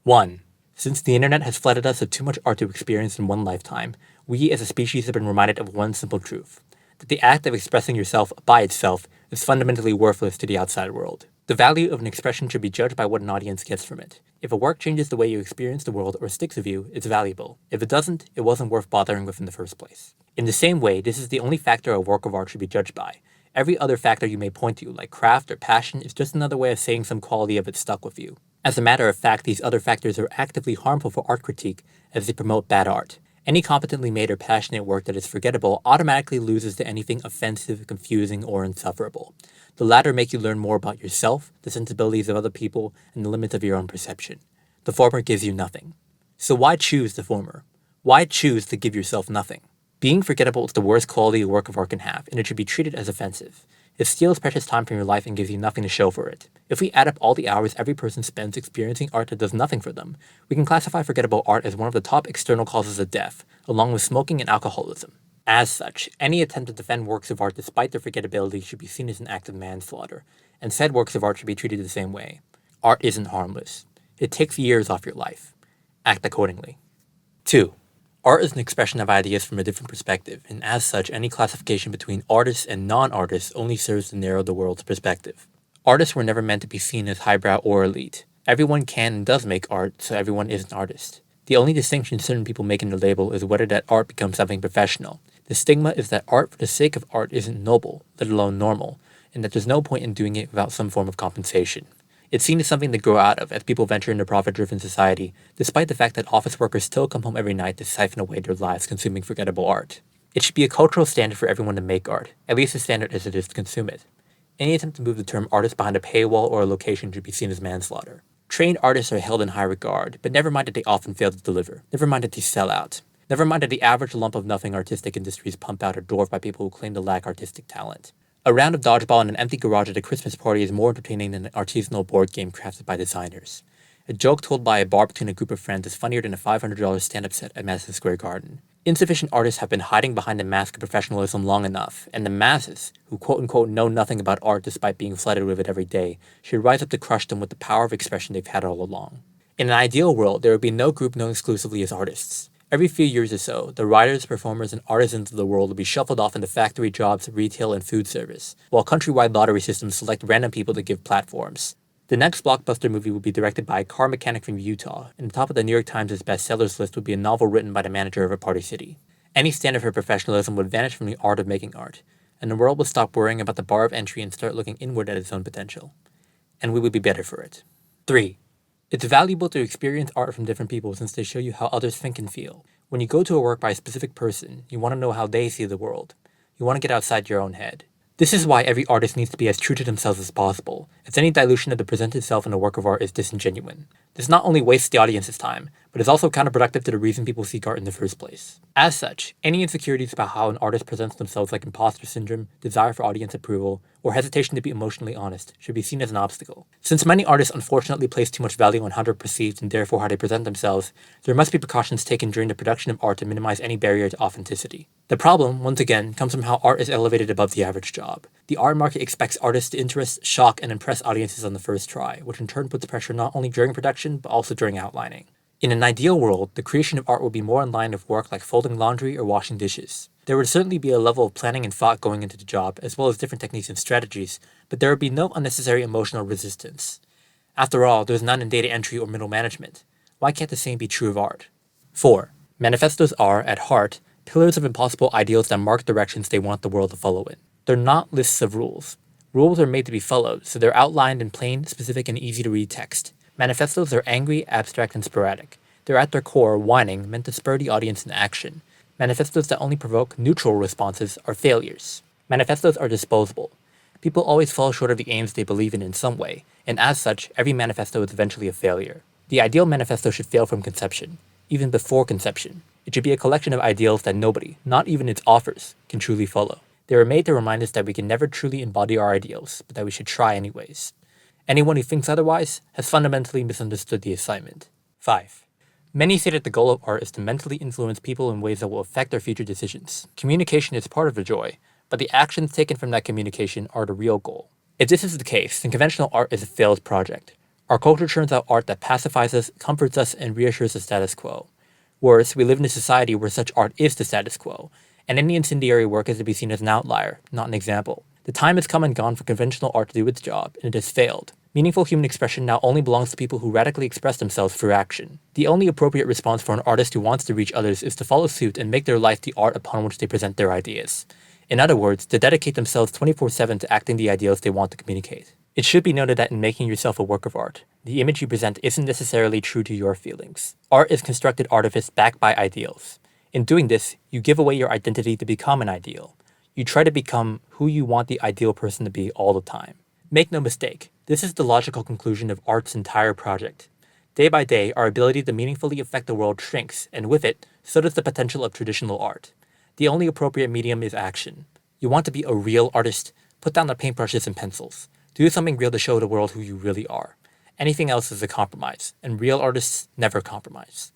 1. Since the internet has flooded us with too much art to experience in one lifetime, we as a species have been reminded of one simple truth: that the act of expressing yourself by itself is fundamentally worthless to the outside world. The value of an expression should be judged by what an audience gets from it. If a work changes the way you experience the world or sticks with you, it's valuable. If it doesn't, it wasn't worth bothering with in the first place. In the same way, this is the only factor a work of art should be judged by. Every other factor you may point to, like craft or passion, is just another way of saying some quality of it stuck with you. As a matter of fact, these other factors are actively harmful for art critique as they promote bad art. Any competently made or passionate work that is forgettable automatically loses to anything offensive, confusing, or insufferable. The latter make you learn more about yourself, the sensibilities of other people, and the limits of your own perception. The former gives you nothing. So why choose the former? Why choose to give yourself nothing? Being forgettable is the worst quality a work of art can have, and it should be treated as offensive. It steals precious time from your life and gives you nothing to show for it. If we add up all the hours every person spends experiencing art that does nothing for them, we can classify forgettable art as one of the top external causes of death, along with smoking and alcoholism. As such, any attempt to defend works of art despite their forgettability should be seen as an act of manslaughter, and said works of art should be treated the same way. Art isn't harmless. It takes years off your life. Act accordingly. 2. Art is an expression of ideas from a different perspective, and as such, any classification between artists and non-artists only serves to narrow the world's perspective. Artists were never meant to be seen as highbrow or elite. Everyone can and does make art, so everyone is an artist. The only distinction certain people make in the label is whether that art becomes something professional. The stigma is that art for the sake of art isn't noble, let alone normal, and that there's no point in doing it without some form of compensation. It's seen as something to grow out of as people venture into profit-driven society, despite the fact that office workers still come home every night to siphon away their lives consuming forgettable art. It should be a cultural standard for everyone to make art, at least as standard as it is to consume it. Any attempt to move the term artist behind a paywall or a location should be seen as manslaughter. Trained artists are held in high regard, but never mind that they often fail to deliver. Never mind that they sell out. Never mind that the average lump of nothing artistic industries pump out are dwarfed by people who claim to lack artistic talent. A round of dodgeball in an empty garage at a Christmas party is more entertaining than an artisanal board game crafted by designers. A joke told by a bar between a group of friends is funnier than a $500 stand-up set at Madison Square Garden. Insufficient artists have been hiding behind the mask of professionalism long enough, and the masses, who quote-unquote know nothing about art despite being flooded with it every day, should rise up to crush them with the power of expression they've had all along. In an ideal world, there would be no group known exclusively as artists. Every few years or so, the writers, performers, and artisans of the world will be shuffled off into factory jobs, retail, and food service, while countrywide lottery systems select random people to give platforms. The next blockbuster movie will be directed by a car mechanic from Utah, and the top of the New York Times' bestsellers list would be a novel written by the manager of a party city. Any standard for professionalism would vanish from the art of making art, and the world would stop worrying about the bar of entry and start looking inward at its own potential. And we would be better for it. 3. It's valuable to experience art from different people since they show you how others think and feel. When you go to a work by a specific person, you want to know how they see the world. You want to get outside your own head. This is why every artist needs to be as true to themselves as possible, as any dilution of the presented self in a work of art is disingenuine. This not only wastes the audience's time, but is also counterproductive to the reason people seek art in the first place. As such, any insecurities about how an artist presents themselves like imposter syndrome, desire for audience approval, or hesitation to be emotionally honest should be seen as an obstacle. Since many artists unfortunately place too much value on how they're perceived and therefore how they present themselves, there must be precautions taken during the production of art to minimize any barrier to authenticity. The problem, once again, comes from how art is elevated above the average job. The art market expects artists to interest, shock, and impress audiences on the first try, which in turn puts pressure not only during production, but also during outlining. In an ideal world, the creation of art would be more in line with work like folding laundry or washing dishes. There would certainly be a level of planning and thought going into the job, as well as different techniques and strategies, but there would be no unnecessary emotional resistance. After all, there's none in data entry or middle management. Why can't the same be true of art? 4. Manifestos are, at heart, pillars of impossible ideals that mark directions they want the world to follow in. They're not lists of rules. Rules are made to be followed, so they're outlined in plain, specific, and easy-to-read text. Manifestos are angry, abstract, and sporadic. They're at their core whining, meant to spur the audience into action. Manifestos that only provoke neutral responses are failures. Manifestos are disposable. People always fall short of the aims they believe in some way, and as such, every manifesto is eventually a failure. The ideal manifesto should fail from conception, even before conception. It should be a collection of ideals that nobody, not even its authors, can truly follow. They were made to remind us that we can never truly embody our ideals, but that we should try anyways. Anyone who thinks otherwise has fundamentally misunderstood the assignment. 5. Many say that the goal of art is to mentally influence people in ways that will affect their future decisions. Communication is part of the joy, but the actions taken from that communication are the real goal. If this is the case, then conventional art is a failed project. Our culture churns out art that pacifies us, comforts us, and reassures the status quo. Worse, we live in a society where such art is the status quo, and any incendiary work is to be seen as an outlier, not an example. The time has come and gone for conventional art to do its job, and it has failed. Meaningful human expression now only belongs to people who radically express themselves through action. The only appropriate response for an artist who wants to reach others is to follow suit and make their life the art upon which they present their ideas. In other words, to dedicate themselves 24/7 to acting the ideals they want to communicate. It should be noted that in making yourself a work of art, the image you present isn't necessarily true to your feelings. Art is constructed artifice backed by ideals. In doing this, you give away your identity to become an ideal. You try to become who you want the ideal person to be all the time. Make no mistake, this is the logical conclusion of art's entire project. Day by day, our ability to meaningfully affect the world shrinks, and with it, so does the potential of traditional art. The only appropriate medium is action. You want to be a real artist? Put down the paintbrushes and pencils. Do something real to show the world who you really are. Anything else is a compromise, and real artists never compromise.